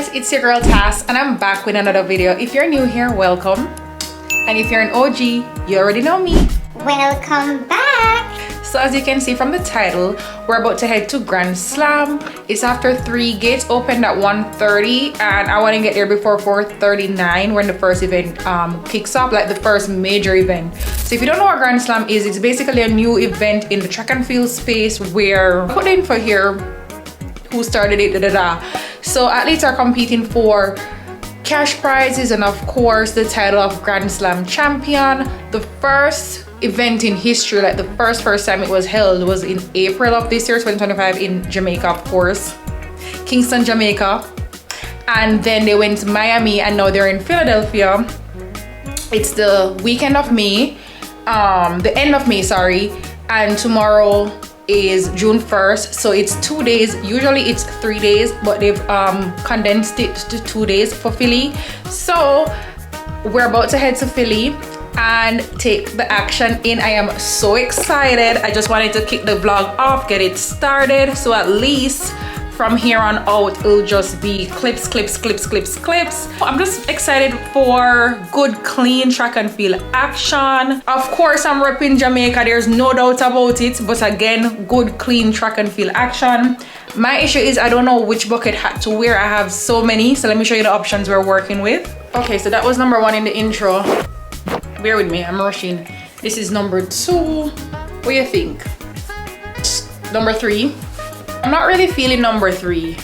guys, it's your girl Tass and I'm back with another video. If you're new here, welcome. And if you're an OG, you already know me. Welcome back. So as you can see from the title, we're about to head to Grand Slam. It's after 3, gates opened at 1:30 and I want to get there before 4:39 when the first event kicks off, like the first major event. So if you don't know what Grand Slam is, it's basically a new event in the track and field space where put in for here who started it, So athletes are competing for cash prizes and of course the title of Grand Slam champion. The first event in history, like the first time it was held, was in April of this year, 2025, in Jamaica, of course, Kingston, Jamaica. And then they went to Miami and now they're in Philadelphia. It's the weekend of May, the end of May, sorry, and tomorrow is June 1st, so it's 2 days. Usually it's 3 days, but they've condensed it to 2 days for Philly. So we're about to head to Philly and take the action in. I am so excited. I just wanted to kick the vlog off, get it started, so at least from here on out it'll just be clips. I'm just excited for good, clean track and field action. Of course I'm repping Jamaica, there's no doubt about it, but again, good, clean track and field action. My issue is I don't know which bucket hat to wear. I have so many, so let me show you the options we're working with. Okay, so that was number 1 in the intro. Bear with me, I'm rushing. This is number 2. What do you think? Number 3. I'm not really feeling number 3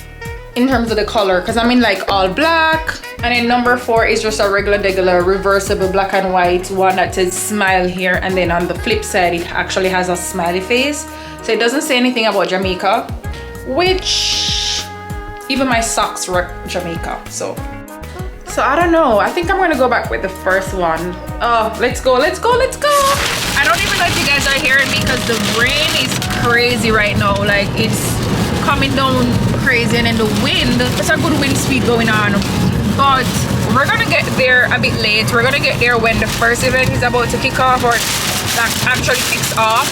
in terms of the color because I'm in like all black. And then number 4 is just a regular reversible black and white one that says smile here, and then on the flip side it actually has a smiley face. So it doesn't say anything about Jamaica, which even my socks rep Jamaica. So I don't know. I think I'm gonna go back with the first one. Oh, let's go. I don't even know if you guys are hearing me because the rain is crazy right now. Like it's coming down crazy, and then the wind, it's a good wind speed going on. But we're gonna get there a bit late. We're gonna get there when the first event is about to kick off, or that actually kicks off.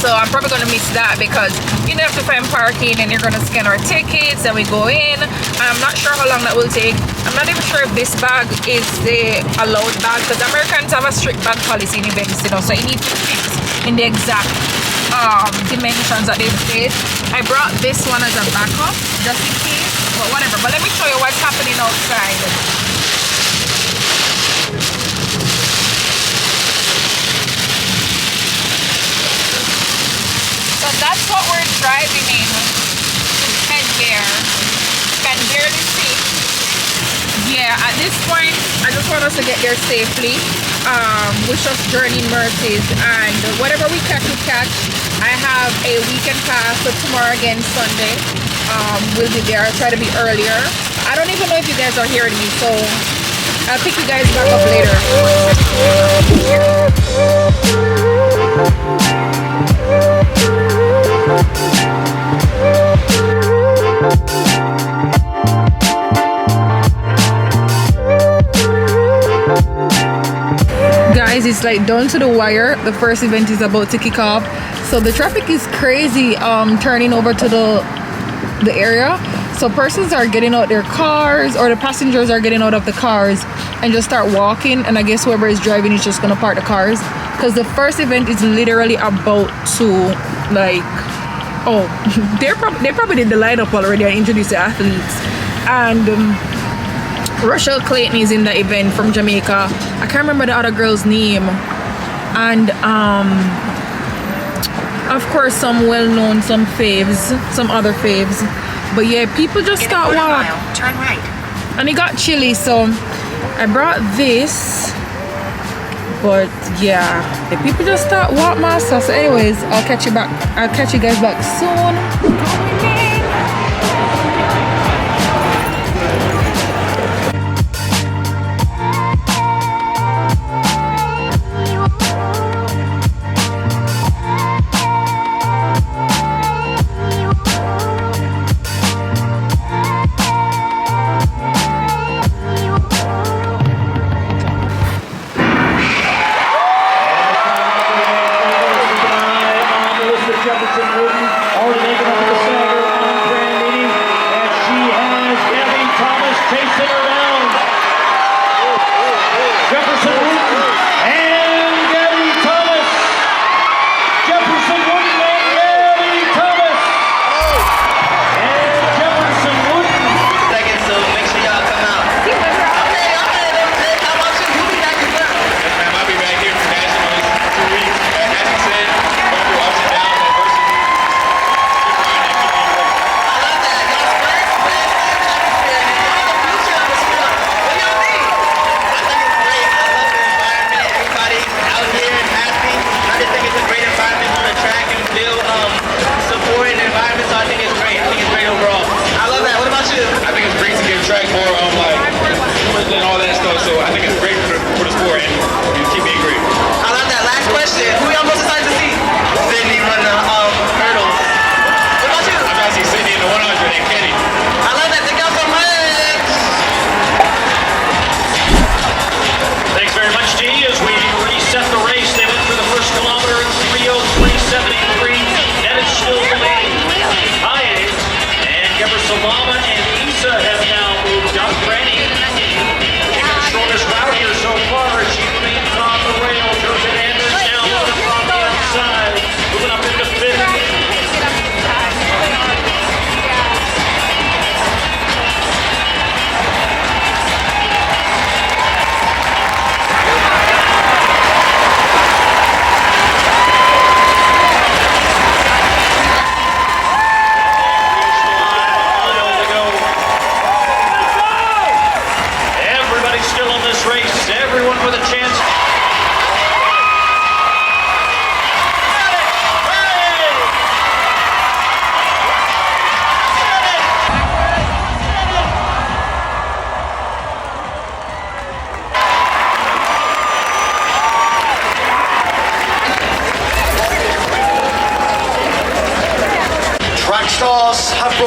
So I'm probably gonna miss that because you have to find parking and you're gonna scan our tickets and we go in. I'm not sure how long that will take. I'm not even sure if this bag is the allowed bag because Americans have a strict bag policy in events, you know, so it needs to fit in the exact dimensions that they've said. I brought this one as a backup just in case, but whatever. But let me show you what's happening outside. So that's what we're driving in to head there. Can barely see. Yeah, at this point I just want us to get there safely. We're just journeying Mercies, and whatever we catch, we catch. I have a weekend pass, so tomorrow again, Sunday, we'll be there. I'll try to be earlier. I don't even know if you guys are hearing me, so I'll pick you guys back up later. Guys, it's like down to the wire. The first event is about to kick off, so the traffic is crazy turning over to the area. So persons are getting out their cars, or the passengers are getting out of the cars and just start walking, and I guess whoever is driving is just gonna park the cars because the first event is literally about to, like, oh, they probably did the lineup already and introduced the athletes. And Rochelle Clayton is in the event from Jamaica. I can't remember the other girl's name. And of course some well-known, some other faves. But yeah, people just start walking. Turn right. And it got chilly, so I brought this. But yeah, the people just start walking master. So anyways, I'll catch you guys back soon. Jefferson-Wooden already making up to the center.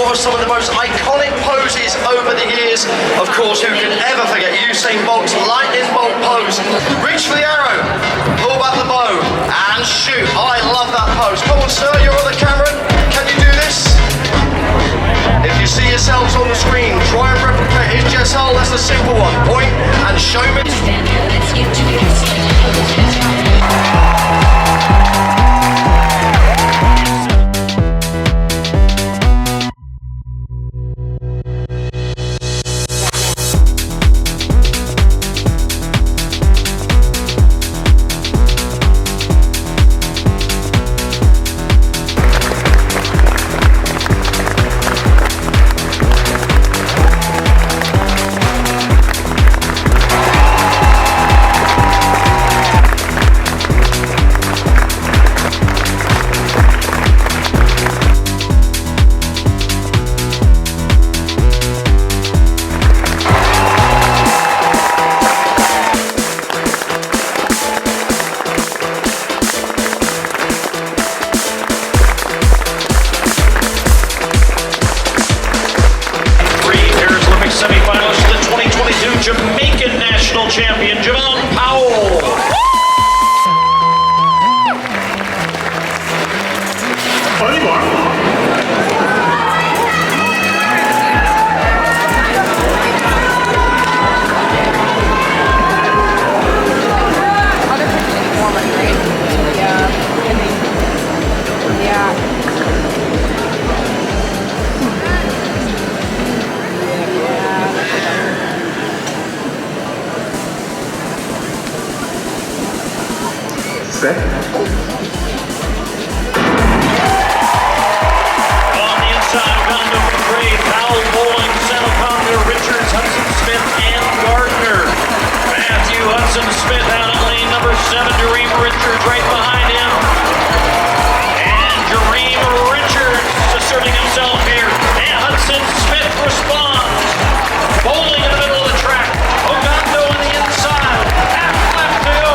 of some of the most iconic poses over the years. Of course, who can ever forget Usain Bolt's lightning bolt pose? Reach for the arrow, pull back the bow, and shoot. I love that pose. Come on, sir, you're on the camera. Can you do this? If you see yourselves on the screen, try and replicate his Jefferson. That's a simple one. Point and show me. Jamaican national champion, Javon Powell. Set. On the inside, Uganda from Gray, Powell, Bowling, Sha'Carri, Richards, Hudson Smith, and Gardner. Matthew Hudson Smith out in lane number 7, Jareem Richards right behind him. And Jareem Richards asserting himself here. And Hudson Smith responds. Bowling in the middle of the track. Uganda on the inside. Half left to go.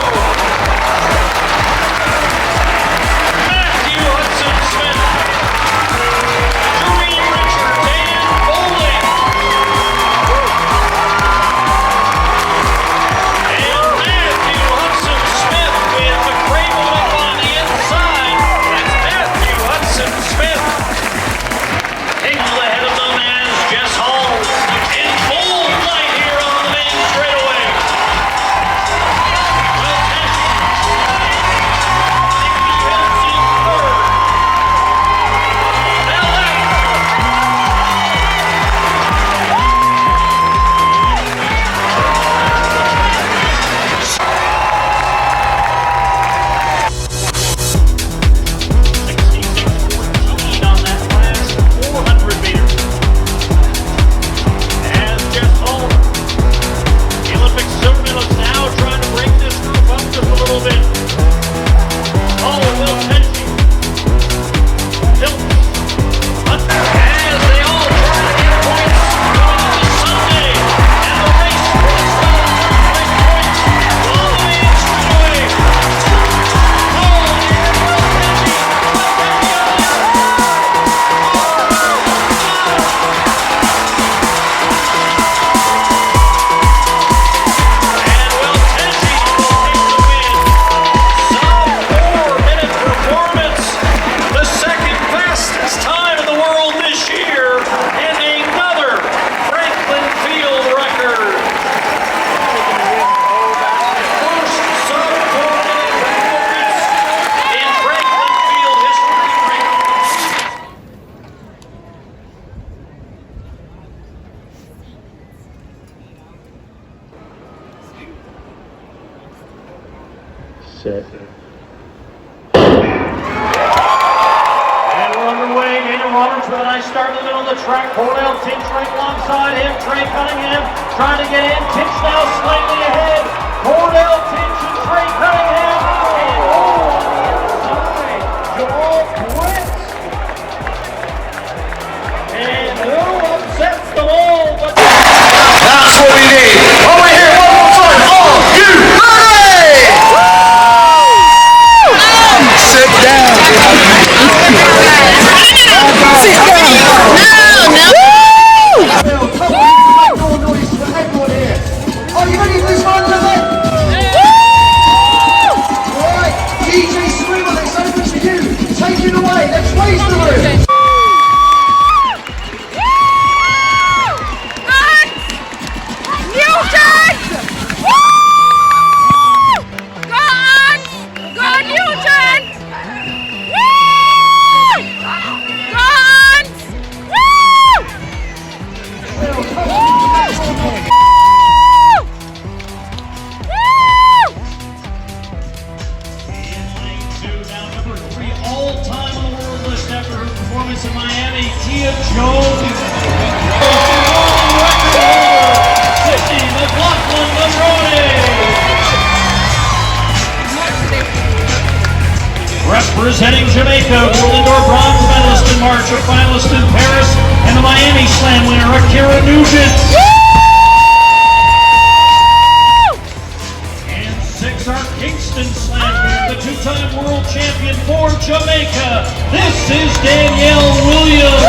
Set. And we're underway. Daniel Roberts with a nice start in the middle of the track. Cordell Tinch right alongside him. Trey Cunningham trying to get in. Tinch now slightly ahead. Cordell Tinch and Trey Cunningham. And on the inside, Joel Quinn. And who upsets them all but... That's what we need. Over here, one more time. Are you ready? Sit down. Sit down. Jamaica, World Indoor bronze medalist in March, a finalist in Paris, and the Miami Slam winner, Akira Nugent. And 6, our Kingston Slam winner, the 2-time world champion for Jamaica. This is Danielle Williams.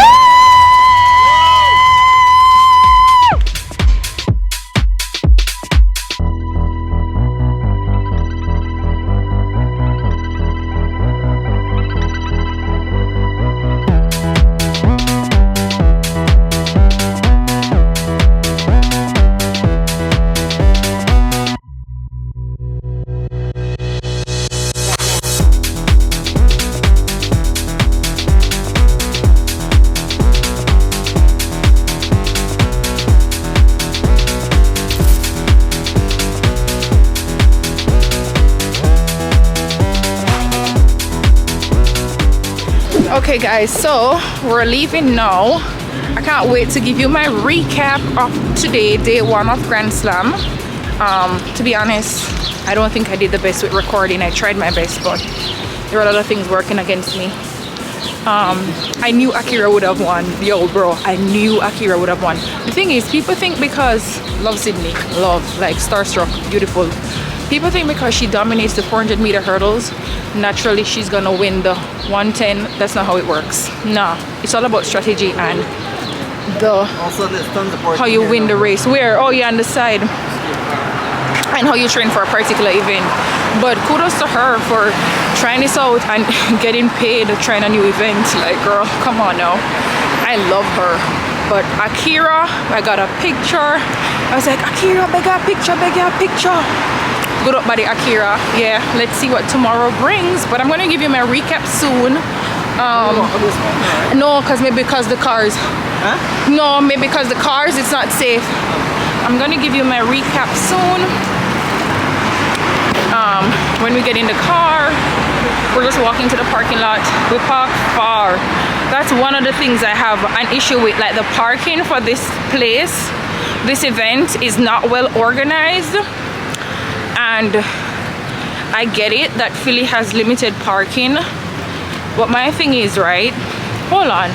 Okay guys, so we're leaving now. I can't wait to give you my recap of today, day 1 of Grand Slam. To be honest, I don't think I did the best with recording. I tried my best, but there were a lot of things working against me. I knew Akira would have won. Yo bro, I knew Akira would have won. The thing is, people think because love Sydney, love, like starstruck, beautiful. People think because she dominates the 400-meter hurdles, naturally she's gonna win the 110. That's not how it works. Nah, it's all about strategy and the how you win the race. Where? Oh yeah, on the side. And how you train for a particular event. But kudos to her for trying this out and getting paid trying a new event. Like, girl, come on now. I love her. But Akira, I got a picture. I was like, Akira, beg a picture, beg a picture. Good up, buddy, Akira. Yeah, let's see what tomorrow brings. But I'm gonna give you my recap soon. No, maybe because the cars. Huh? No, maybe because the cars, it's not safe. I'm gonna give you my recap soon. When we get in the car, we're just walking to the parking lot. We park far. That's one of the things I have an issue with, like the parking for this place. This event is not well organized. And I get it that Philly has limited parking, but my thing is, right, hold on,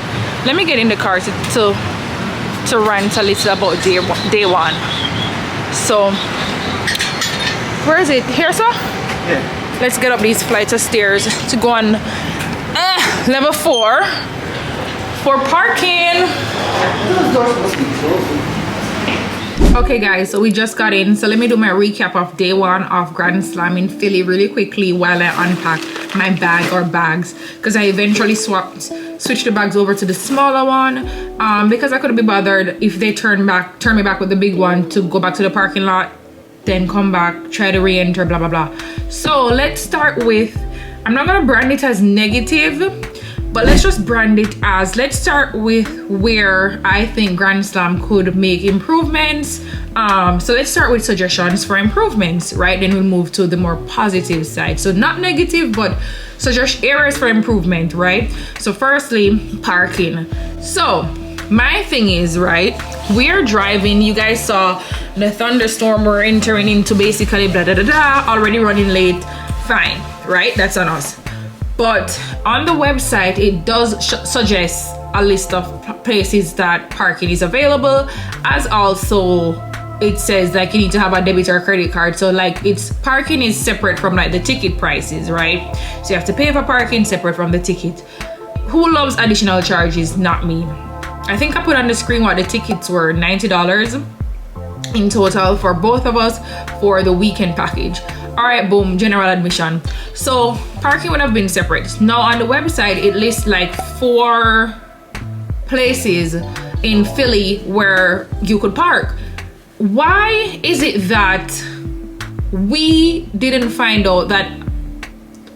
let me get in the car to rant a little about day 1. So where is it? Here, sir? Yeah. Let's get up these flights of stairs to go on level 4 for parking. Okay guys, so we just got in, so let me do my recap of day 1 of Grand Slam in Philly really quickly while I unpack my bag or bags, because I eventually switched the bags over to the smaller one because I couldn't be bothered if they turn me back with the big one to go back to the parking lot, then come back, try to re-enter, blah blah blah. So let's start with, I'm not gonna brand it as negative, but let's just brand it as, let's start with where I think Grand Slam could make improvements. So let's start with suggestions for improvements, right? Then we'll move to the more positive side. So not negative, but suggest areas for improvement, right? So firstly, parking. So my thing is, right, we're driving, you guys saw the thunderstorm we're entering into, basically blah, blah, blah, blah, already running late, fine, right? That's on us. But on the website, it does suggest a list of places that parking is available, as also it says like you need to have a debit or credit card. So like parking is separate from like the ticket prices, right? So you have to pay for parking separate from the ticket. Who loves additional charges? Not me. I think I put on the screen what the tickets were, $90 in total for both of us for the weekend package. All right, boom, general admission. So parking would have been separate. Now on the website, it lists like 4 places in Philly where you could park. Why is it that we didn't find out that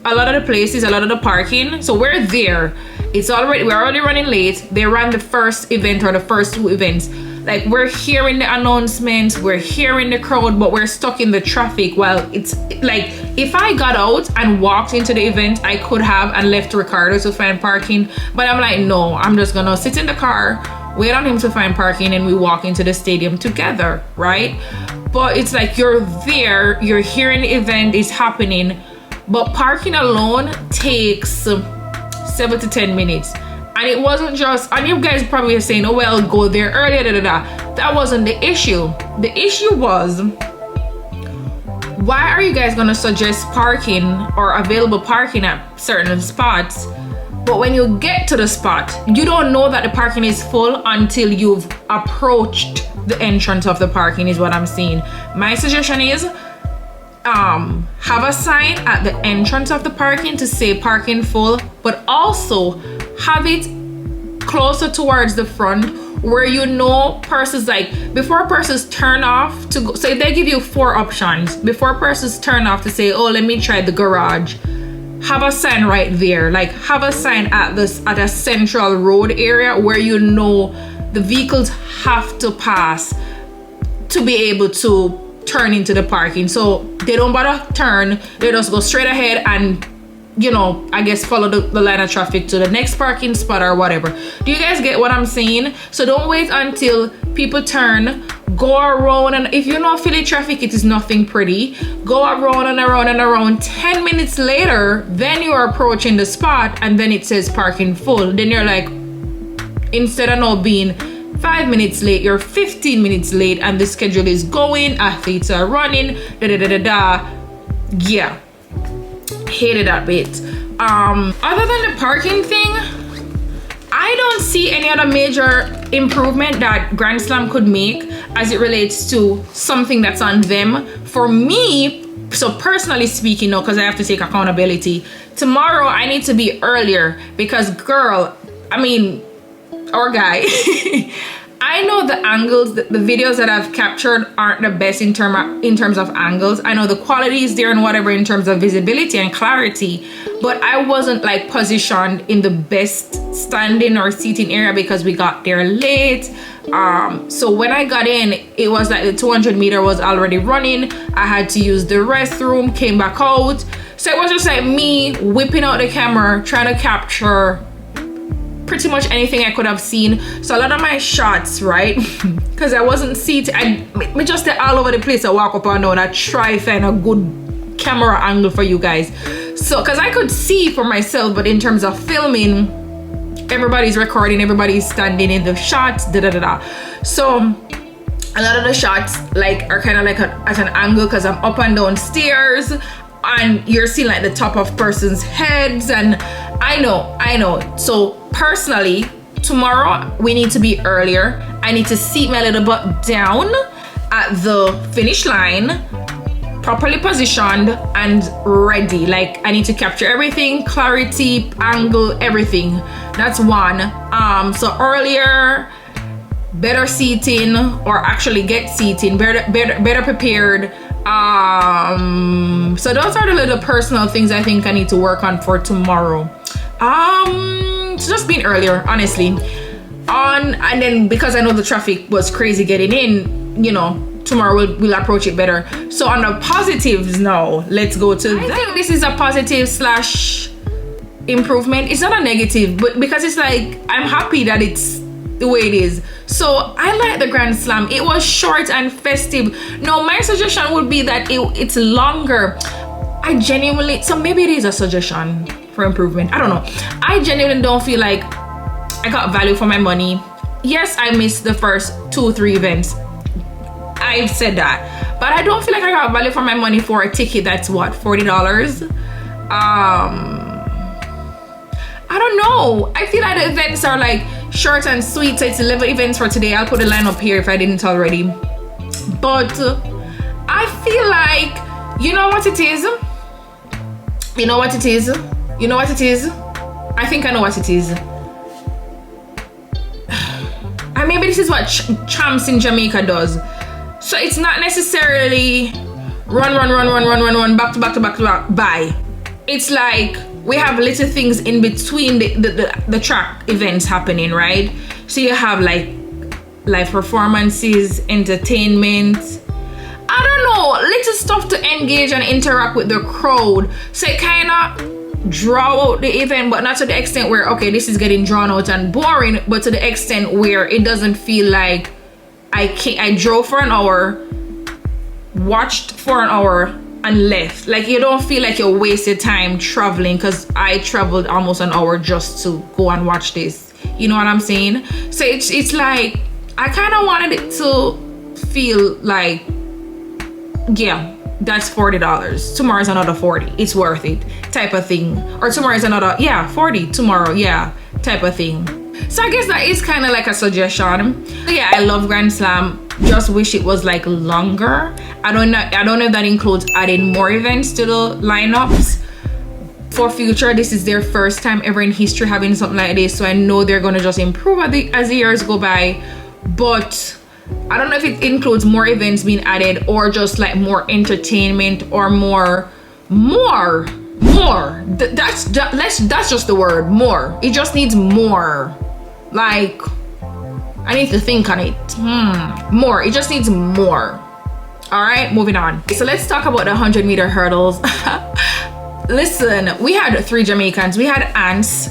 a lot of the places, a lot of the parking, so we're there, we're already running late. They ran the first event or the first 2 events. Like, we're hearing the announcements, we're hearing the crowd, but we're stuck in the traffic. Well, it's like, if I got out and walked into the event, I could have and left Ricardo to find parking. But I'm like, no, I'm just gonna sit in the car, wait on him to find parking, and we walk into the stadium together, right? But it's like, you're there, you're hearing the event is happening, but parking alone takes 7 to 10 minutes. And it wasn't just, and you guys probably are saying, oh well, go there earlier, That wasn't the issue. The issue was, why are you guys gonna suggest parking or available parking at certain spots, but when you get to the spot, you don't know that the parking is full until you've approached the entrance of the parking, is what I'm saying. My suggestion is, have a sign at the entrance of the parking to say parking full, but also have it closer towards the front where you know persons, like before persons turn off to go. So they give you 4 options before persons turn off to say, oh, let me try the garage. Have a sign right there, like have a sign at a central road area where you know the vehicles have to pass to be able to turn into the parking. So they don't bother turn, they just go straight ahead and, you know, I guess follow the line of traffic to the next parking spot or whatever. Do you guys get what I'm saying? So don't wait until people turn, go around, and if you know Philly traffic, it is nothing pretty. Go around and around and around. 10 minutes later, then you are approaching the spot and then it says parking full. Then you're like, instead of now being 5 minutes late, you're 15 minutes late and the schedule is going, athletes are running, yeah, hated that bit. Other than the parking thing, I don't see any other major improvement that Grand Slam could make as it relates to something that's on them. For me, so personally speaking, no, because I have to take accountability, tomorrow I need to be earlier because girl, or guy, I know the angles, the videos that I've captured aren't the best in terms of angles. I know the quality is there and whatever in terms of visibility and clarity, but I wasn't like positioned in the best standing or seating area because we got there late. So when I got in, it was like the 200 meter was already running. I had to use the restroom, came back out. So it was just like me whipping out the camera, trying to capture pretty much anything I could have seen. So a lot of my shots, right, because I wasn't seated, I just all over the place. I walk up and down, I try find a good camera angle for you guys. So because I could see for myself, but in terms of filming, everybody's recording, everybody's standing in the shots, So a lot of the shots like are kind of like at an angle because I'm up and down stairs and you're seeing like the top of person's heads, and I know. So personally, tomorrow we need to be earlier. I need to seat my little butt down at the finish line, properly positioned and ready. Like I need to capture everything, clarity, angle, everything. That's one. So earlier, better seating, or actually get seating, better prepared. So those are the little personal things I think I need to work on for tomorrow. So just being earlier, honestly. And then because I know the traffic was crazy getting in, you know, tomorrow we'll approach it better. So on the positives now, let's go to I think this is a positive / improvement. It's not a negative, but because it's like I'm happy that it's the way it is. So I like the Grand Slam. It was short and festive. Now my suggestion would be that it's longer. I genuinely, so maybe it is a suggestion for improvement, I don't know. I genuinely don't feel like I got value for my money. Yes, I missed the first 2-3 events, I've said that, but I don't feel like I got value for my money for a ticket that's what, $40. I don't know. I feel like the events are like short and sweet. So it's 11 events for today. I'll put the line up here if I didn't already. But I feel like, you know what it is? You know what it is? You know what it is? I think I know what it is. And maybe this is what champs in Jamaica does. So it's not necessarily run, back to back, bye. It's like we have little things in between the track events happening, right? So you have like live performances, entertainment, I don't know, little stuff to engage and interact with the crowd. So it kind of draw out the event, but not to the extent where, okay, this is getting drawn out and boring, but to the extent where it doesn't feel like I drove for an hour, watched for an hour, and left. Like you don't feel like you wasted time traveling, because I traveled almost an hour just to go and watch this. You know what I'm saying? So it's like I kind of wanted it to feel like, yeah, that's $40. Tomorrow's another 40. It's worth it, type of thing. Or tomorrow's another, yeah, 40. Tomorrow, yeah, type of thing. So I guess that is kind of like a suggestion. Yeah, I love Grand Slam. Just wish it was like longer. I don't know if that includes adding more events to the lineups for future. This is their first time ever in history having something like this, so I know they're gonna just improve as the years go by. But I don't know if it includes more events being added, or just like more entertainment, or more. That's just the word, more. It just needs more. Like, I need to think on it. More. It just needs more. All right, moving on. So let's talk about the 100-meter hurdles. Listen, we had 3 Jamaicans. We had Ants,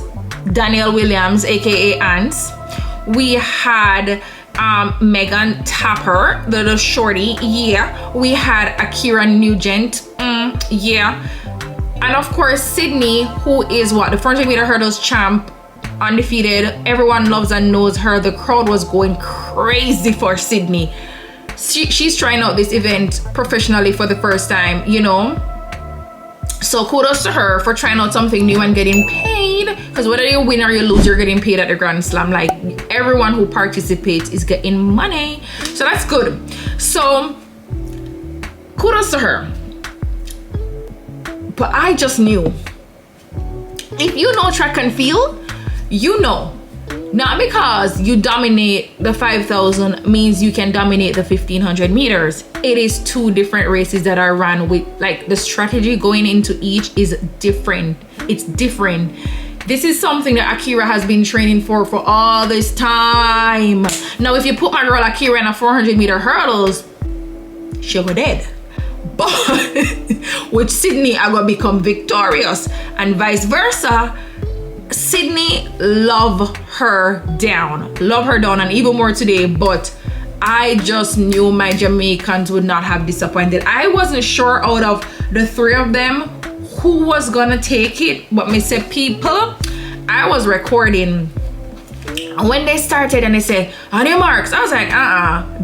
Danielle Williams, aka Ants. We had Megan Tapper, the shorty, yeah. We had Akira Nugent, yeah. And of course Sydney, who is the 400-meter hurdles champ, undefeated. Everyone loves and knows her. The crowd was going crazy for Sydney. She's trying out this event professionally for the first time, you know. So kudos to her for trying out something new and getting paid, because whether you win or you lose, you're getting paid at the Grand Slam. Like, everyone who participates is getting money, so that's good. So kudos to her. But I just knew, if you know track and field, you know, not because you dominate the 5,000 means you can dominate the 1,500 meters. It is 2 different races that are run with, like, the strategy going into each is different. It's different. This is something that Akira has been training for all this time. Now, if you put my girl Akira in a 400-meter hurdles, she'll go dead. But with Sydney, I will become victorious, and vice versa. Sydney, love her down, and even more today. But I just knew my Jamaicans would not have disappointed. I wasn't sure out of the 3 of them who was gonna take it, but me say, people, I was recording, and when they started and they said, on your marks, I was like,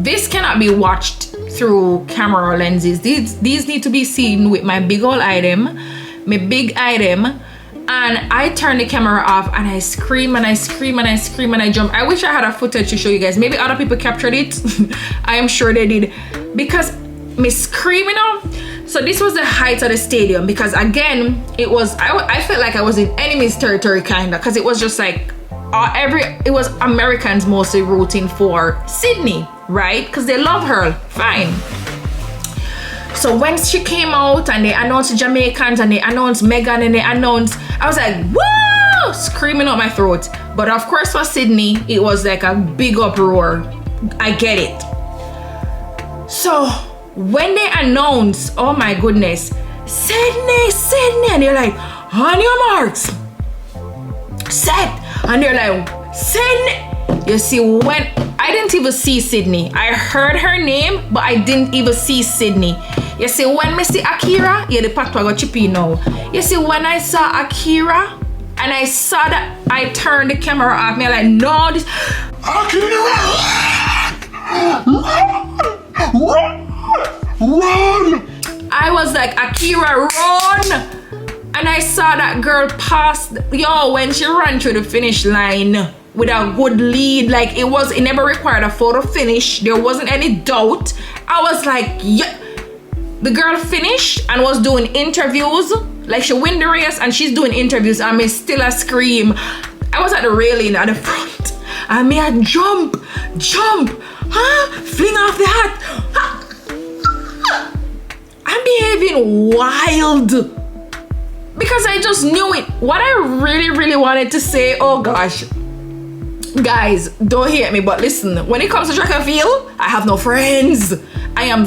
this cannot be watched through camera lenses. These need to be seen with my big old item, my big item. And I turned the camera off, and I scream and I scream and I scream and I jump. I wish I had a footage to show you guys. Maybe other people captured it. I am sure they did, because me screaming out. So this was the height of the stadium, because again, it was, I felt like I was in enemy's territory kinda, because it was just like it was Americans mostly rooting for Sydney, right? Because they love her. Fine. So when she came out and they announced Jamaicans and they announced Megan and they announced, I was like, woo! Screaming out my throat. But of course for Sydney, it was like a big uproar. I get it. So when they announced, oh my goodness, Sydney, and they're like, on your marks, set, and they're like, Sydney. You see, when I didn't even see Sydney, I heard her name, but I didn't even see Sydney. You see, when I see Akira, yeah, the pack got chippy now. You see, when I saw Akira and I saw that, I turned the camera off. Me like, no, this Akira, run! I was like, Akira, run! And I saw that girl pass. Yo, when she ran through the finish line with a good lead, like it never required a photo finish. There wasn't any doubt. I was like, yeah. The girl finished and was doing interviews. Like, she win the race and she's doing interviews, and me still a scream. I was at the railing at the front, and me a jump, fling off the hat. I'm behaving wild because I just knew it. What I really wanted to say, oh gosh, guys, don't hate me, but listen, when it comes to track and field, I have no friends. I'm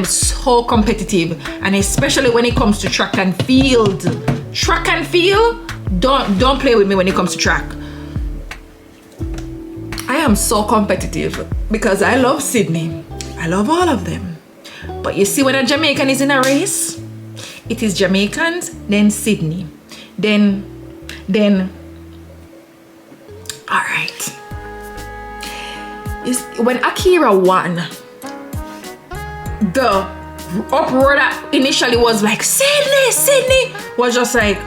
so competitive, and especially when it comes to track and field. Track and field, don't play with me when it comes to track. I am so competitive because I love Sydney. I love all of them. But you see, when a Jamaican is in a race, it is Jamaicans, then Sydney, then all right. When Akira won, the uproar that initially was like Sydney was just like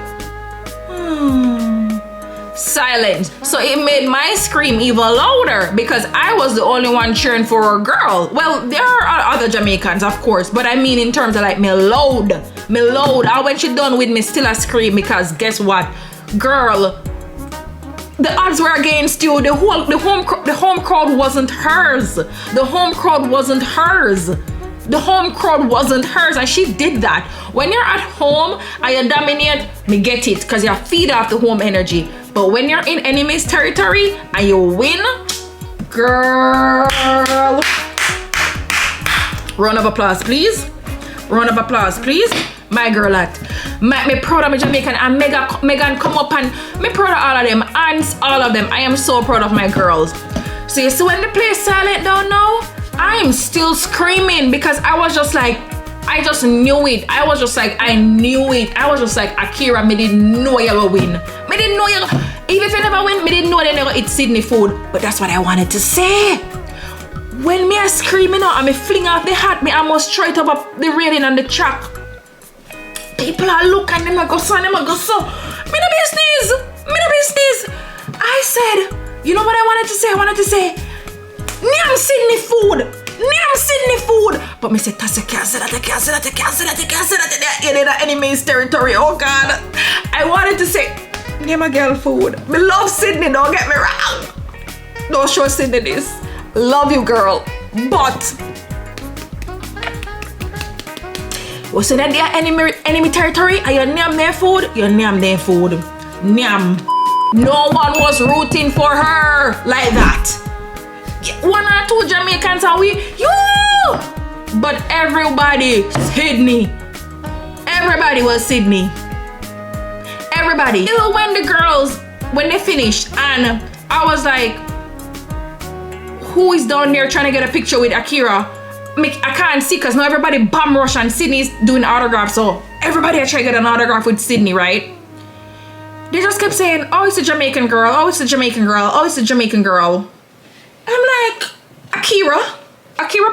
silence. So it made my scream even louder because I was the only one cheering for a girl. Well, there are other Jamaicans, of course, but I mean in terms of like me loud. And when she done with me, still a scream because guess what, girl? The odds were against you. The home crowd wasn't hers. The home crowd wasn't hers, and she did that. When you're at home and you dominate, me get it, because you feed off the home energy. But when you're in enemy's territory and you win, girl. Round of applause, please. My girl at. Me proud of my Jamaican and Megan come up and me proud of all of them, aunts, all of them. I am so proud of my girls. So you see when the place silent down now, I am still screaming because I was just like, I just knew it. I was just like, Akira, me didn't know you will win. Even if you never win, me didn't know they never eat Sydney food. But that's what I wanted to say. When me are screaming out and me fling off the hat, me almost straight up the railing on the track. People are looking, them a go so. Me no business. I said, you know what I wanted to say? Nyam Sydney food. But me said, I can't say that. You're in the enemy's territory. Oh God. I wanted to say, name a girl food. Me love Sydney, don't get me wrong. Don't show Sydney this. Love you, girl. But was it that they are enemy territory? Are you name their food? Nyam. No one was rooting for her like that. One or two Jamaicans are we? But everybody, Sydney. Everybody was Sydney. Everybody. Even when the girls, when they finished, and I was like, who is down there trying to get a picture with Akira? I can't see because now everybody bomb rush and Sydney's doing autographs. So everybody I try to get an autograph with Sydney, right? They just kept saying, oh, it's a Jamaican girl. I'm like, Akira,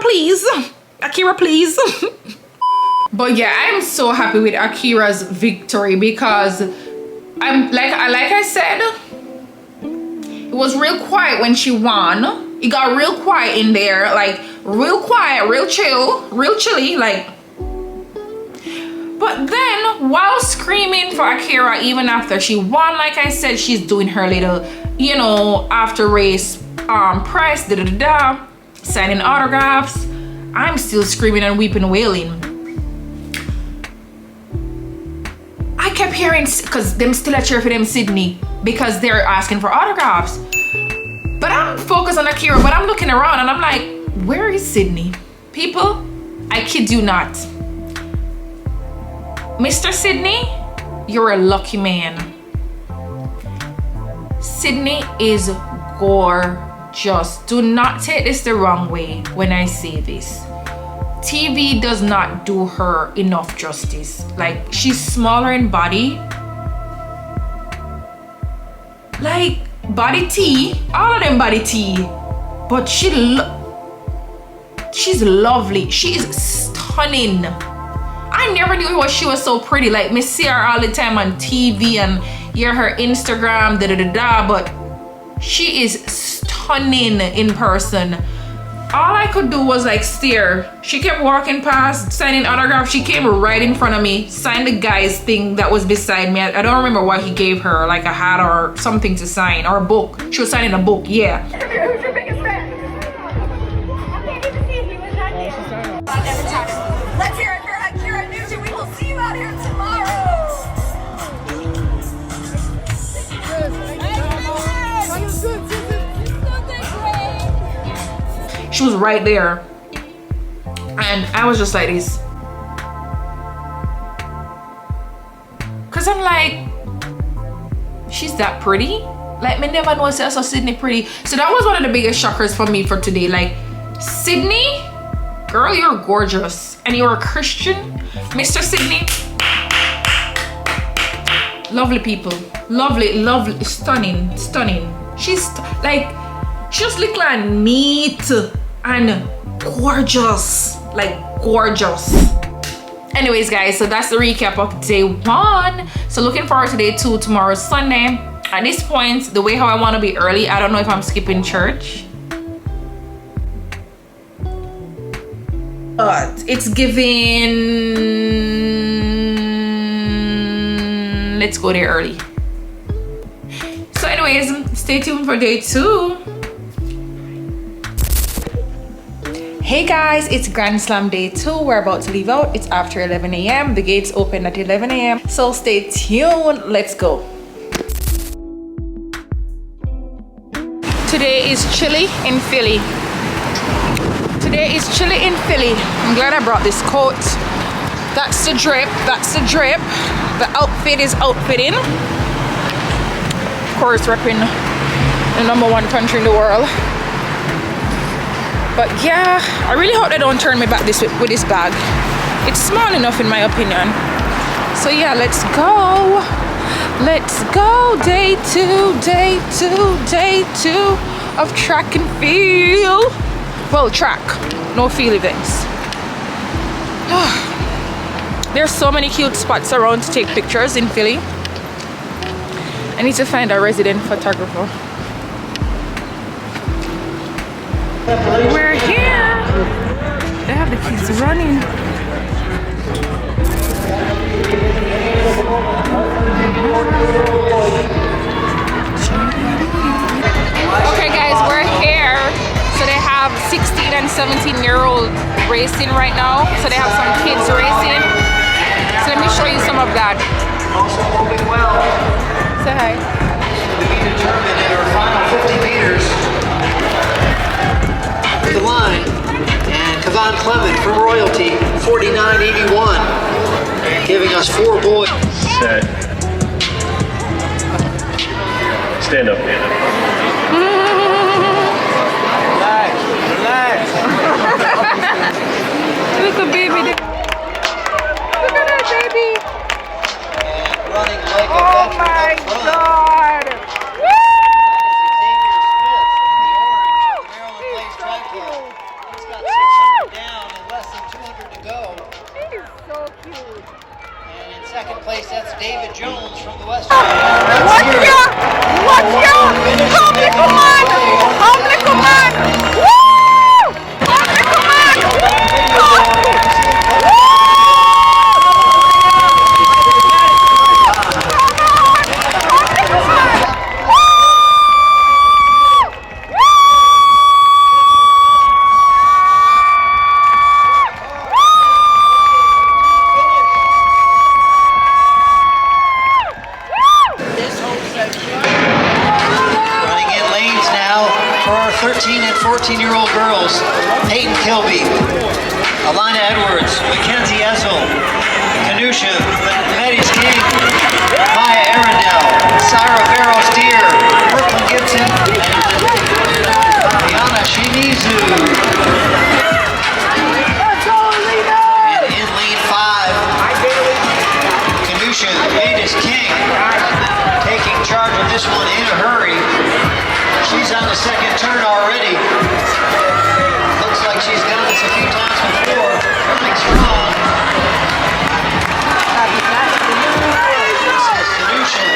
please. But yeah, I'm so happy with Akira's victory because I'm like I said, it was real quiet when she won. It got real quiet in there, like real quiet, real chilly, like. But then, while screaming for Akira, even after she won, like I said, she's doing her little, after race press, signing autographs. I'm still screaming and weeping and wailing. I kept hearing, because them still a cheer for them Sydney, because they're asking for autographs. But I'm focused on Akira, but I'm looking around and I'm like, where is Sydney? People, I kid you not. Mr. Sydney, you're a lucky man. Sydney is gorgeous. Do not take this the wrong way when I say this. TV does not do her enough justice. Like, she's smaller in body. Like, body T, all of them body T. But she's lovely. She is stunning. I never knew she was so pretty. Like, me see her all the time on TV and hear her Instagram, but she is stunning in person. All I could do was like stare. She kept walking past, signing autographs. She came right in front of me, signed the guy's thing that was beside me. I don't remember what he gave her, like a hat or something to sign, or a book. She was signing a book, yeah. Who's your biggest fan? I can't even see if he was right there. Let's hear it for Akira Nucci. We will see you out here tomorrow. She was right there. And I was just like this. Cause I'm like, she's that pretty? Like, me never know I saw Sydney pretty. So that was one of the biggest shockers for me for today. Like, Sydney, girl, you're gorgeous. And you're a Christian. Mr. Sydney, Lovely people. Lovely, lovely, stunning, stunning. She's like, just look like neat and gorgeous. Like gorgeous. Anyways guys, so that's the recap of day 1. So looking forward to day 2. Tomorrow's Sunday. At this point, the way how I want to be early, I don't know if I'm skipping church, but it's giving, let's go there early. So anyways, stay tuned for day 2. Hey guys, it's Grand Slam day 2. We're about to leave out. It's after 11 a.m. The gates open at 11 a.m. So stay tuned. Let's go. Today is chilly in Philly. Today is chilly in Philly. I'm glad I brought this coat. That's the drip. That's the drip. The outfit is outfitting. Of course, repping the #1 country in the world. But yeah, I really hope they don't turn me back with this bag. It's small enough in my opinion. So yeah, let's go. Let's go. Day 2, day 2, day 2 of track and field. Well, track, no field events. There's so many cute spots around to take pictures in Philly. I need to find a resident photographer. We're here. They have the kids running. Okay guys, we're here. So they have 16 and 17-year-old racing right now. So they have some kids racing. So let me show you some of that. Also moving well. Say hi. To be determined in our final 50 meters. The line, and Kavan Clement from Royalty, 49.81, giving us 4 boys. Set. Stand up. Relax, relax. Look at baby. Look at that baby. And running like a Oh veteran my up front. God. Second place, that's David Jones from the West. Watch ya! Watch ya! Humble command! Humble command! Woo! Humble command! Running in lanes now for our 13 and 14-year-old girls. Peyton Kilby, Alina Edwards, Mackenzie Ezel, Kanusha, Maddie King, Maya Arundel, Sarah Barrows Deer, Brooklyn Gibson, and Diana Shimizu. And in lane 5, Kanusha, Maddie King, taking charge of this one in a hurry. She's on the second turn already. Looks like she's done this a few times before. Running strong. This is Kanusha,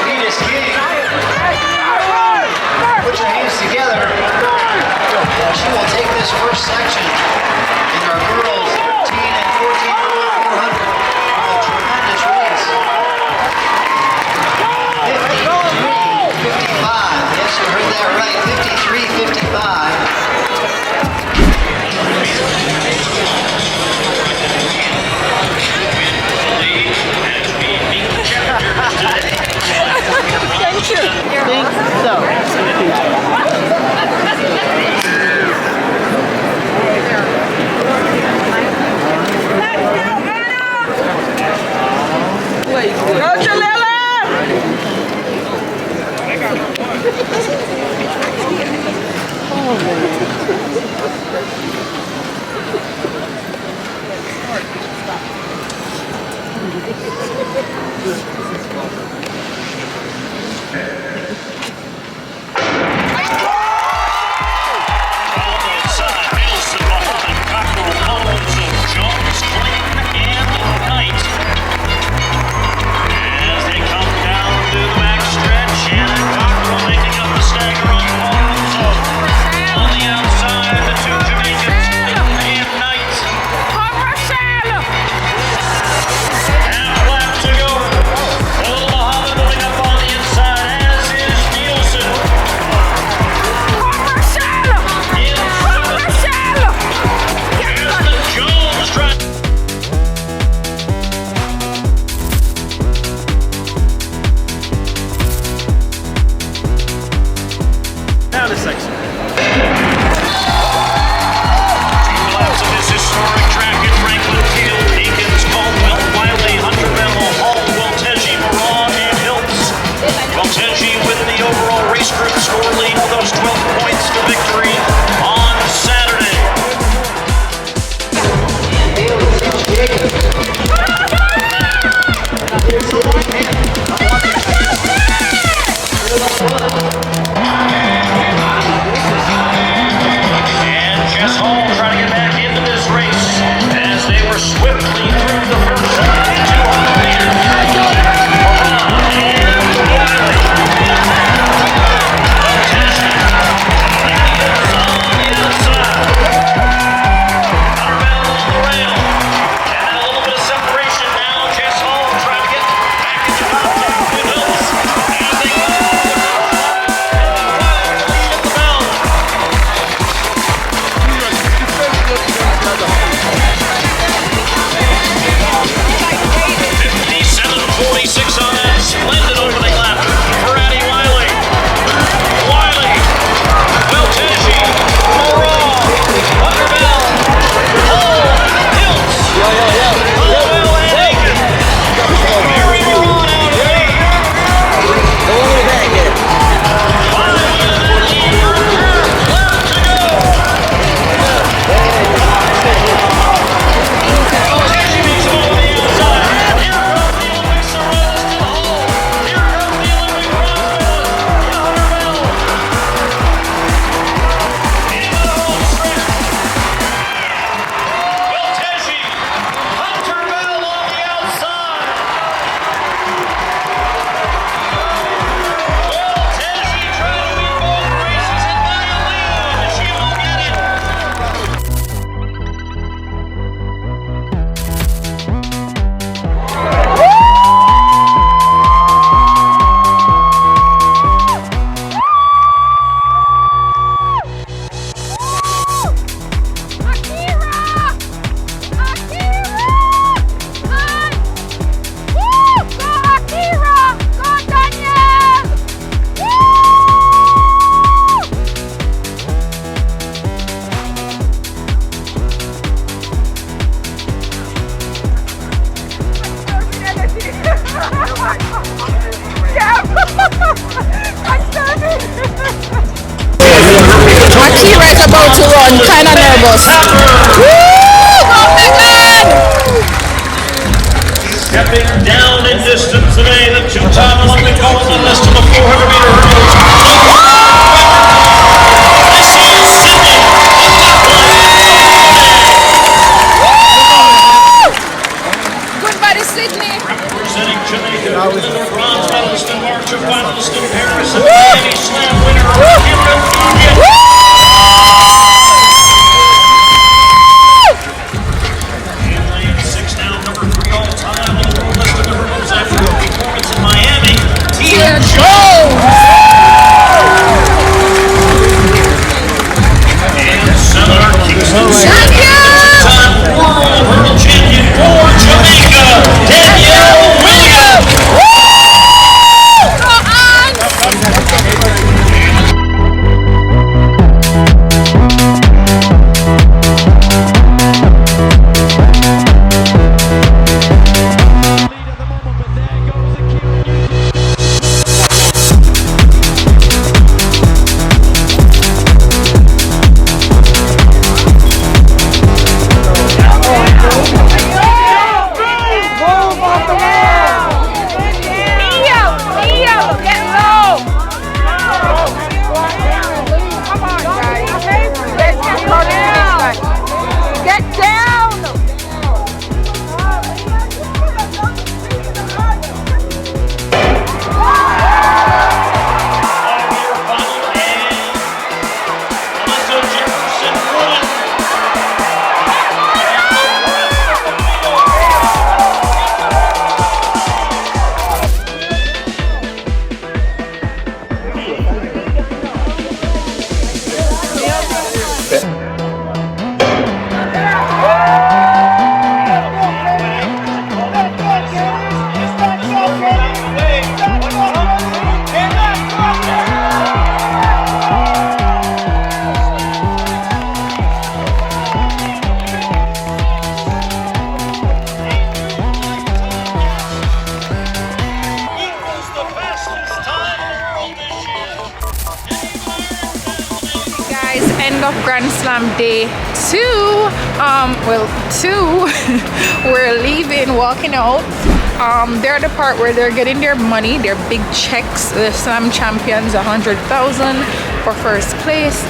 Venus King, right about to run. Kind of nervous. Woo! Go McLaughlin! Stepping down in distance today, the two-time Olympic gold medalist in the 400-meter hurdles. This is Sydney McLaughlin-Levrone. Good body, Sydney. Representing Jamaica, the bronze medalist in March, a finalist in Paris, and the Miami Slam winner, Cameron Dugan. End of Grand Slam day 2. We're leaving, walking out. They're the part where they're getting their money, their big checks. The slam champions, 100,000 for first place.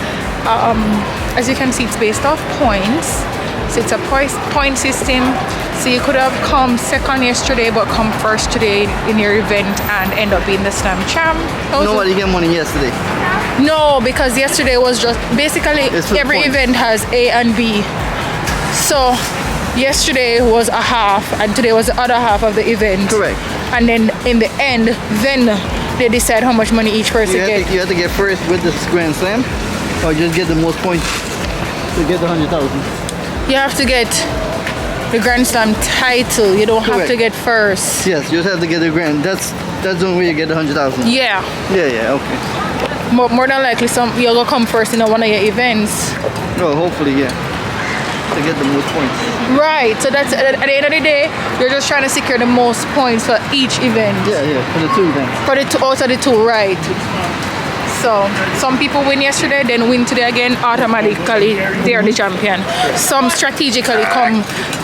As you can see, it's based off points, so it's a point system. So you could have come second yesterday but come first today in your event and end up being the slam champ. Nobody get money yesterday. No, because yesterday was just basically every event has A and B. So yesterday was a half and today was the other half of the event. Correct. And then in the end, then they decide how much money each person gets. You have to get first with the Grand Slam, or just get the most points to get the 100,000. You have to get the Grand Slam title. You don't have to get first. Yes, you just have to get the Grand. That's the only way you get the 100,000. Yeah. Yeah, okay. More than likely, you're gonna come first in one of your events. Oh, hopefully, yeah. To get the most points. Right. So that's at the end of the day, you're just trying to secure the most points for each event. Yeah, for the 2 events. For the 2, out of the 2, right? So some people win yesterday, then win today again. Automatically, they're the champion. Some strategically come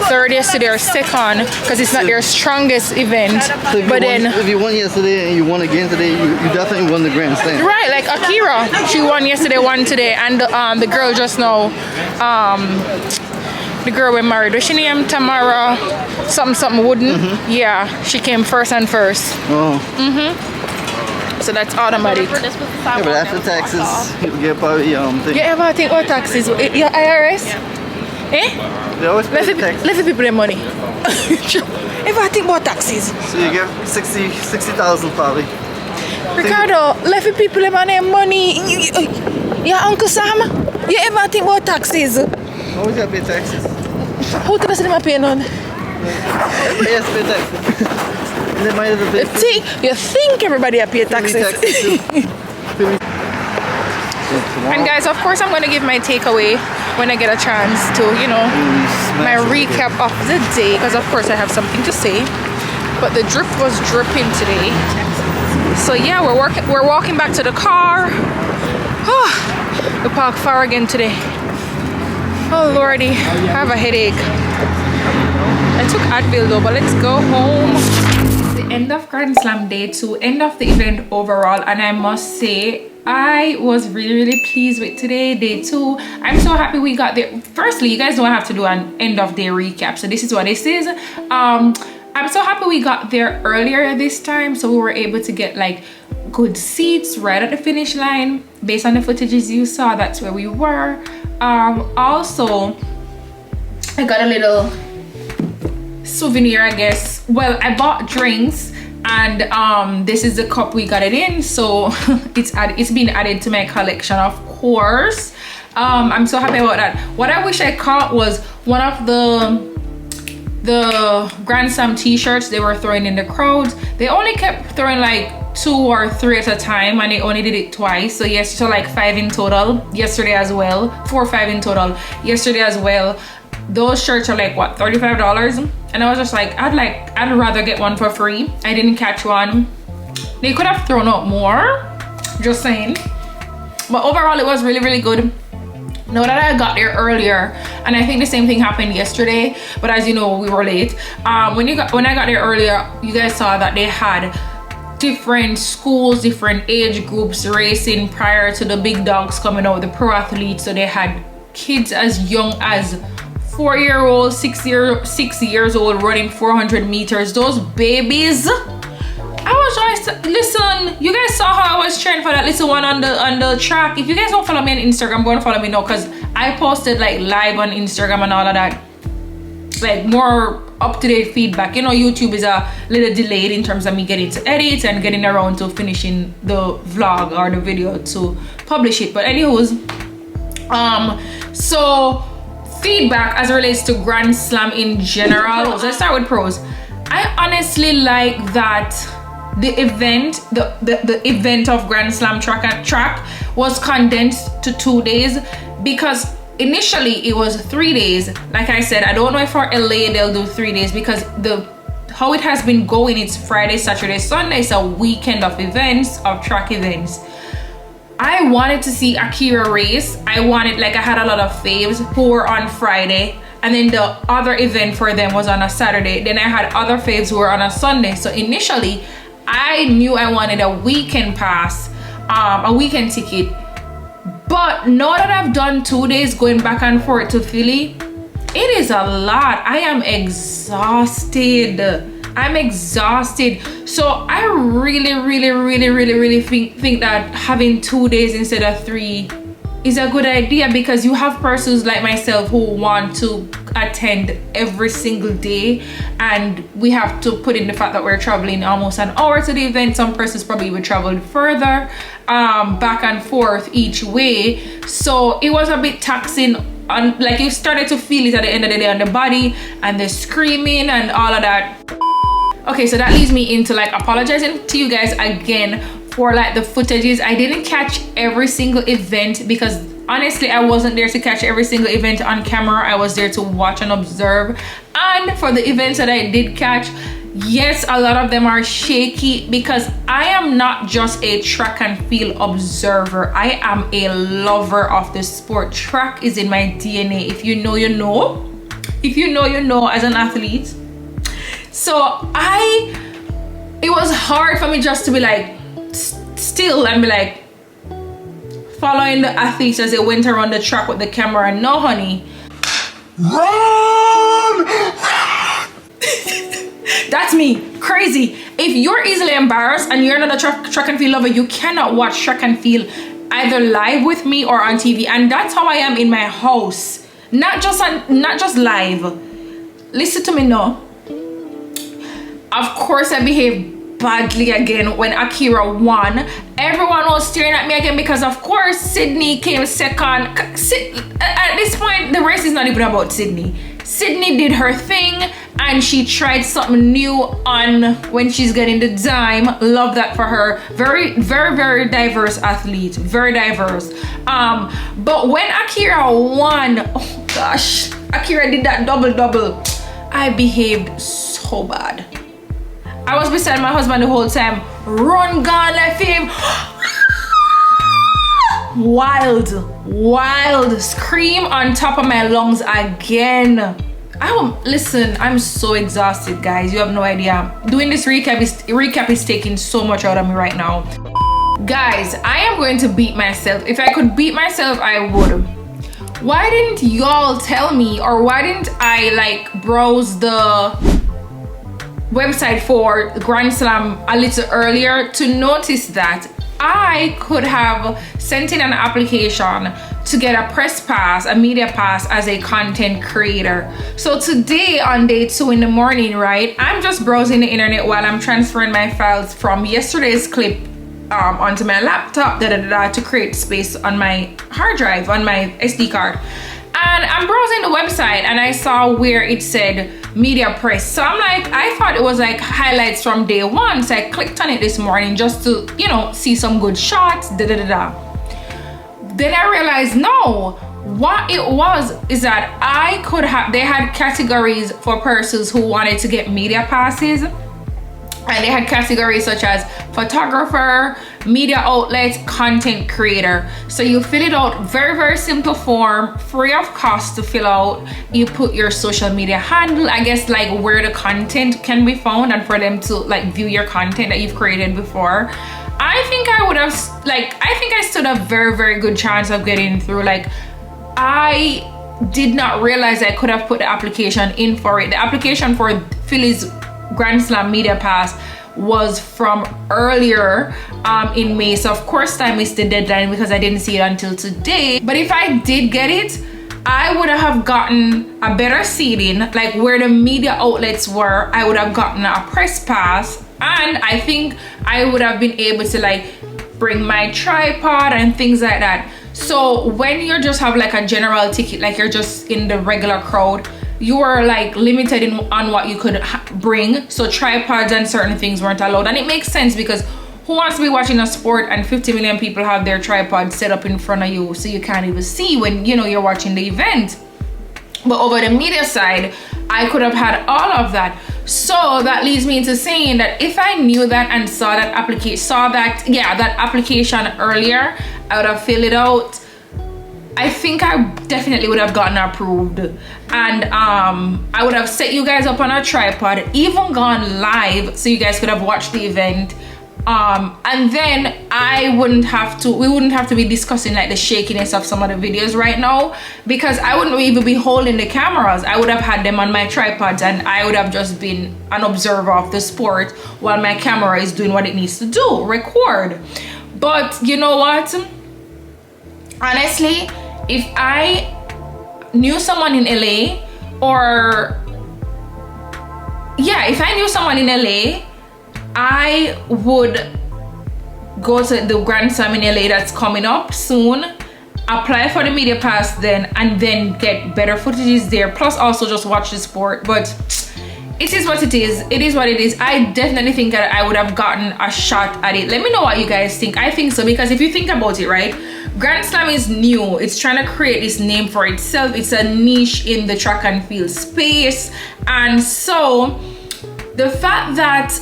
third yesterday or second because it's not their strongest event. So if you won yesterday and you won again today, you definitely won the Grand Slam. Right, like Akira, she won yesterday, won today, and the girl just now, the girl we married, what's she name? Tamara, something Wooden. Yeah, she came first and first. Oh. So that's automatic. Yeah, but after taxes, you get probably You ever think what taxes? Your IRS? Eh? They always pay taxes. Let the people their money. Ever think about taxes? So you get 60,000 probably. Ricardo, let the people their money. Your Uncle Sam, you ever think about taxes? Always gotta pay taxes. Who does them pay none? Everybody has to pay taxes. And they might have to pay. You think everybody pay taxes? And guys, of course I'm going to give my takeaway when I get a chance to, my recap of the day, because of course I have something to say. But the drip was dripping today. So yeah, we're walking back to the car. We parked far again today. Oh lordy, I have a headache. I took Advil though, but let's go home. The end of Grand Slam day 2, end of the event overall, and I must say I was really pleased with today, day 2. I'm so happy we got there. Firstly, you guys don't have to do an end of day recap, so this is what this is. I'm so happy we got there earlier this time, so we were able to get like good seats right at the finish line. Based on the footages you saw, that's where we were. Also, I got a little souvenir, I guess. Well, I bought drinks, and this is the cup we got it in, so it's been added to my collection, of course. I'm so happy about that. What I wish I caught was one of the Grand Slam t-shirts they were throwing in the crowd. They only kept throwing like 2 or 3 at a time, and they only did it twice. So yes, so like 5 in total yesterday as well. 4 or 5 in total yesterday as well. Those shirts are like what, $35? And I was just like, I'd rather get one for free. I didn't catch one. They could have thrown out more, just saying. But overall, it was really good. Now that I got there earlier, and I think the same thing happened yesterday, but as you know, we were late. When I got there earlier, you guys saw that they had different schools, different age groups racing prior to the big dogs coming out, the pro athletes. So they had kids as young as 4-year-old, 6 years old running 400 meters. Those babies. I was just, listen, you guys saw how I was training for that little one on the track. If you guys don't follow me on Instagram, go and follow me now, because I posted like live on Instagram and all of that, like more up-to-date feedback. You know, YouTube is a little delayed in terms of me getting to edit and getting around to finishing the vlog or the video to publish it. But anyways, so feedback as it relates to Grand Slam in general. Let's start with pros. I honestly like that the event, the event of Grand Slam track was condensed to 2 days, because initially it was 3 days. Like I said, I don't know if for LA they'll do 3 days, because how it has been going, it's Friday, Saturday, Sunday. It's a weekend of events, of track events. I wanted to see Akira race. I had a lot of faves who were on Friday, and then the other event for them was on a Saturday. Then I had other faves who were on a Sunday. So initially I knew I wanted a weekend pass, a weekend ticket. But now that I've done 2 days going back and forth to Philly, it is a lot. I am exhausted. I'm exhausted. So I really think that having 2 days instead of 3 is a good idea, because you have persons like myself who want to attend every single day, and we have to put in the fact that we're traveling almost an hour to the event. Some persons probably would travel further, back and forth each way. So it was a bit taxing, and like you started to feel it at the end of the day on the body, and the screaming and all of that. Okay, so that leads me into like apologizing to you guys again for like the footages. I didn't catch every single event, because honestly I wasn't there to catch every single event on camera. I was there to watch and observe. And for the events that I did catch, yes, a lot of them are shaky, because I am not just a track and field observer. I am a lover of the sport. Track is in my DNA. If you know, you know. If you know, you know, as an athlete. So it was hard for me just to be like still and be like following the athletes as they went around the track with the camera. No, honey. Run! That's me. Crazy. If you're easily embarrassed and you're not a track and field lover, you cannot watch track and field either live with me or on TV. And that's how I am in my house. Not just live. Listen to me now. Of course I behaved badly again when Akira won. Everyone was staring at me again, because of course Sydney came second. At this point the race is not even about Sydney. Sydney did her thing and she tried something new on when she's getting the dime. Love that for her. Very diverse athlete, very diverse. But when Akira won, oh gosh, Akira did that double. I behaved so bad. I was beside my husband the whole time. Run, gone, left him. wild scream on top of my lungs again. Listen, I'm so exhausted, guys. You have no idea. Doing this recap is taking so much out of me right now. Guys, I am going to beat myself. If I could beat myself, I would. Why didn't y'all tell me, or why didn't I like browse the website for Grand Slam a little earlier to notice that I could have sent in an application to get a press pass, a media pass as a content creator. So today on day 2 in the morning, right, I'm just browsing the internet while I'm transferring my files from yesterday's clip onto my laptop to create space on my hard drive, on my SD card. And I'm browsing the website and I saw where it said media press. So I'm like, I thought it was like highlights from day 1. So I clicked on it this morning just to, you know, see some good shots, Then I realized, no, what it was is that they had categories for persons who wanted to get media passes. And they had categories such as photographer, media outlet, content creator. So you fill it out, very, very simple form, free of cost to fill out. You put your social media handle, I guess like where the content can be found and for them to like view your content that you've created before. I think I stood a very, very good chance of getting through. Like, I did not realize I could have put the application in for it. The application for Philly's Grand Slam Media Pass was from earlier in May, so of course I missed the deadline because I didn't see it until today. But if I did get it, I would have gotten a better seating, like where the media outlets were. I would have gotten a press pass, and I think I would have been able to like bring my tripod and things like that. So when you just have like a general ticket, like you're just in the regular crowd, you are like limited on what you could bring. So tripods and certain things weren't allowed, and it makes sense because who wants to be watching a sport and 50 million people have their tripod set up in front of you so you can't even see when you know you're watching the event. But over the media side, I could have had all of that. So that leads me into saying that if I knew that and saw that application earlier, I would have filled it out. I think I definitely would have gotten approved, and I would have set you guys up on a tripod, even gone live so you guys could have watched the event, and then we wouldn't have to be discussing like the shakiness of some of the videos right now, because I wouldn't even be holding the cameras. I would have had them on my tripods and I would have just been an observer of the sport while my camera is doing what it needs to do, record. But you know what, honestly, if I knew someone in LA, I would go to the Grand Slam in LA that's coming up soon, apply for the media pass then, and then get better footages there, plus also just watch the sport. But it is what it is. It is what it is. I definitely think that I would have gotten a shot at it. Let me know what you guys think. I think so, because if you think about it, right, Grand Slam is new. It's trying to create this name for itself. It's a niche in the track and field space. And so the fact that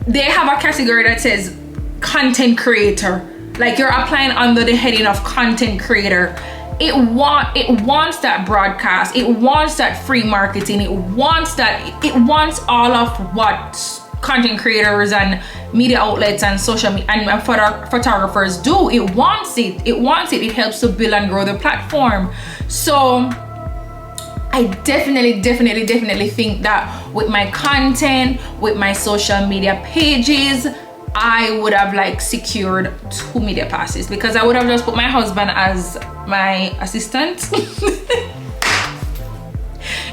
they have a category that says content creator, like you're applying under the heading of content creator, it wants that broadcast, it wants that free marketing, it wants all of what content creators and media outlets and social media and photographers do. It wants it. It helps to build and grow the platform. So I definitely think that with my content, with my social media pages, I would have like secured 2 media passes, because I would have just put my husband as my assistant.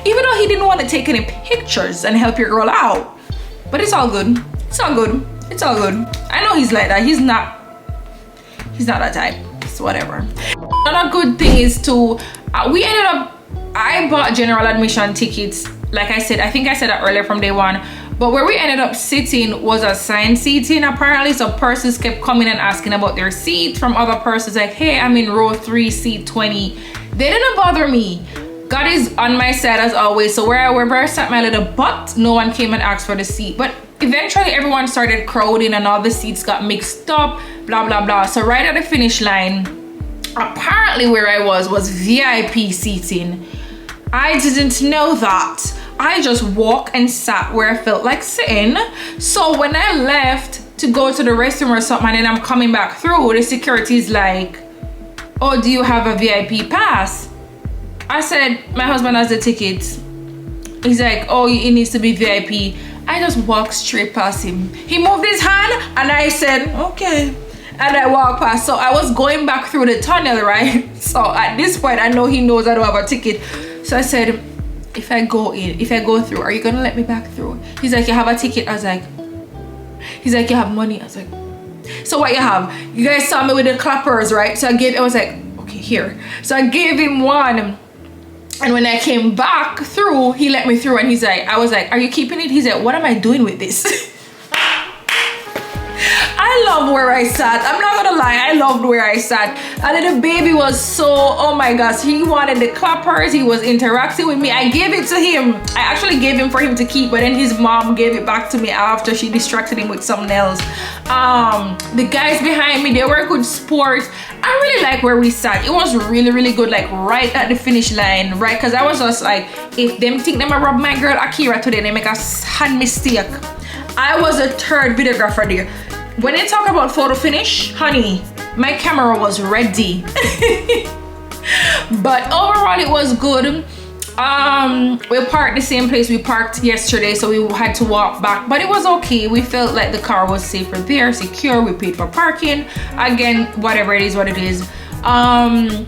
Even though he didn't want to take any pictures and help your girl out. But it's all good. It's all good. It's all good. I know he's like that. He's not that type. It's whatever. Another good thing is I bought general admission tickets. Like I said, I think I said that earlier from day 1. But where we ended up sitting was assigned seating apparently. So persons kept coming and asking about their seat from other persons, like, hey, I'm in row 3, seat 20. They didn't bother me. God is on my side as always. So wherever I sat my little butt, no one came and asked for the seat. But eventually everyone started crowding and all the seats got mixed up, blah, blah, blah. So right at the finish line, apparently where I was VIP seating. I didn't know that. I just walked and sat where I felt like sitting. So when I left to go to the restroom or something, and then I'm coming back through, the security's like, oh, do you have a VIP pass? I said, my husband has the tickets. He's like, oh, it needs to be VIP. I just walked straight past him. He moved his hand and I said, okay. And I walked past. So I was going back through the tunnel, right? So at this point, I know he knows I don't have a ticket. So I said, if I go through, are you gonna let me back through? He's like, you have a ticket? I was like, he's like, you have money? I was like, so what you have? You guys saw me with the clappers, right? So I was like, okay, here. So I gave him one. And when I came back through, he let me through, and he's like, I was like, are you keeping it? He's like, what am I doing with this? I love where I sat. I'm not gonna lie, I loved where I sat. And then the baby was so, oh my gosh, he wanted the clappers. He was interacting with me. I gave it to him. I actually gave him for him to keep, but then his mom gave it back to me after she distracted him with something else. The guys behind me, they were good sport. I really like where we sat. It was really, really good, like right at the finish line, right? Because I was just like, if them think them a rob my girl Akira today, they make a hand mistake. I was a third videographer there. When they talk about photo finish, honey, my camera was ready. But overall, it was good. We parked the same place we parked yesterday, so we had to walk back, but it was okay. We felt like the car was safer there, secure. We paid for parking. Again, whatever it is, what it is. I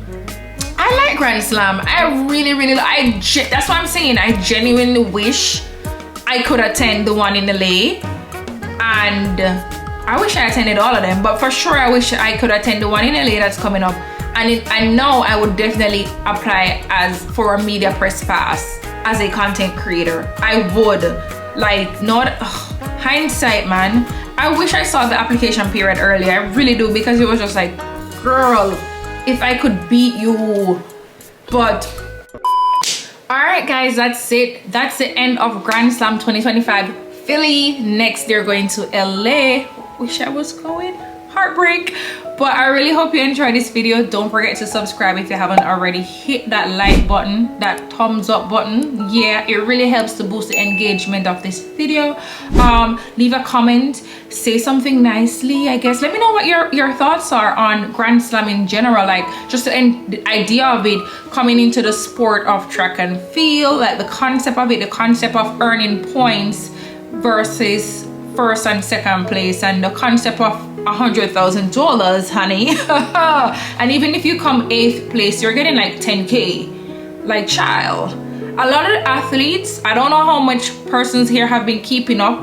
like Grand Slam. I really, really, that's what I'm saying. I genuinely wish I could attend the one in LA, and I wish I attended all of them, but for sure I wish I could attend the one in LA that's coming up. And I know I would definitely apply for a media press pass as a content creator. I would, like, not hindsight, man. I wish I saw the application period earlier. I really do, because it was just like, girl, if I could beat you. But all right, guys, that's it. That's the end of Grand Slam 2025 Philly. Next, they're going to LA. Wish I was going. Heartbreak. But I really hope you enjoyed this video. Don't forget to subscribe if you haven't already. Hit that like button, that thumbs up button. Yeah, it really helps to boost the engagement of this video. Leave a comment, say something nicely, I guess. Let me know what your thoughts are on Grand Slam in general, like just the idea of it coming into the sport of track and field, like the concept of it, the concept of earning points versus first and second place, and the concept of $100,000, honey. And even if you come 8th place, you're getting like 10K. Like, child, a lot of the athletes, I don't know how much persons here have been keeping up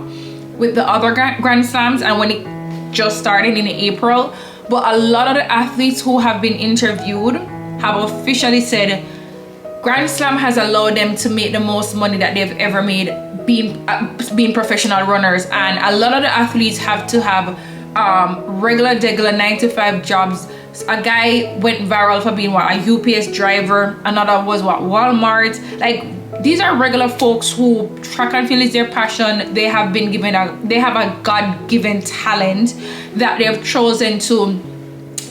with the other Grand Slams and when it just started in April, but a lot of the athletes who have been interviewed have officially said Grand Slam has allowed them to make the most money that they've ever made being professional runners. And a lot of the athletes have to have regular 9-to-5 jobs. A guy went viral for being a UPS driver, another was Walmart. Like, these are regular folks who track and field is their passion. They have been given they have a God-given talent that they've chosen to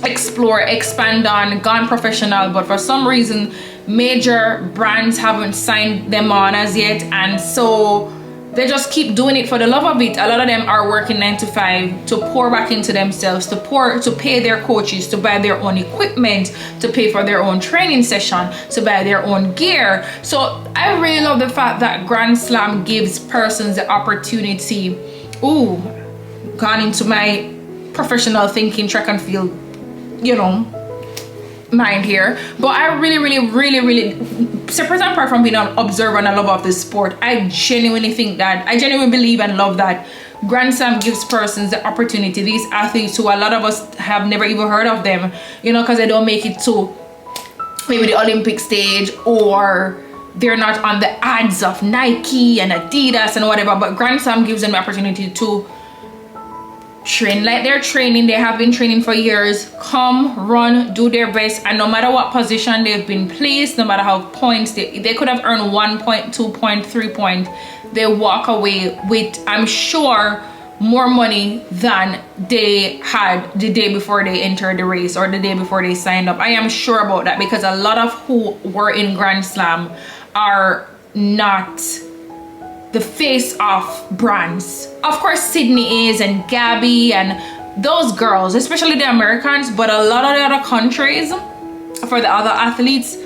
explore, expand on, gone professional, but for some reason major brands haven't signed them on as yet, and so they just keep doing it for the love of it. A lot of them are working 9-to-5 to pour back into themselves, to pay their coaches, to buy their own equipment, to pay for their own training session, to buy their own gear. So I really love the fact that Grand Slam gives persons the opportunity. Ooh, gone into my professional thinking, track and field, you know, mind here. But I really, separate and apart from being an observer and a lover of this sport, I genuinely believe and love that Grand Slam gives persons the opportunity, these athletes who a lot of us have never even heard of them, you know, because they don't make it to maybe the Olympic stage, or they're not on the ads of Nike and Adidas and whatever, but Grand Slam gives them the opportunity to train like they're training. They have been training for years, come run, do their best, and no matter what position they've been placed, no matter how points they could have earned 1 point, 2 point, 3 point, they walk away with, I'm sure, more money than they had the day before they entered the race or the day before they signed up. I am sure about that, because a lot of who were in Grand Slam are not the face of brands. Of course Sydney is, and Gabby and those girls, especially the Americans, but a lot of the other countries, for the other athletes,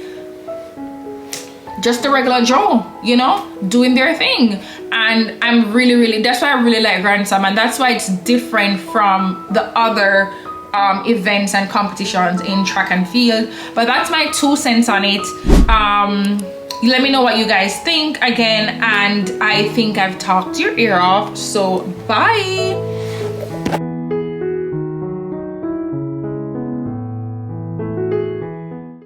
just the regular Joe, you know, doing their thing. And I'm really, that's why I really like Grand Slam, and that's why it's different from the other events and competitions in track and field. But that's my 2 cents on it. Let me know what you guys think again, and I think I've talked your ear off, so bye.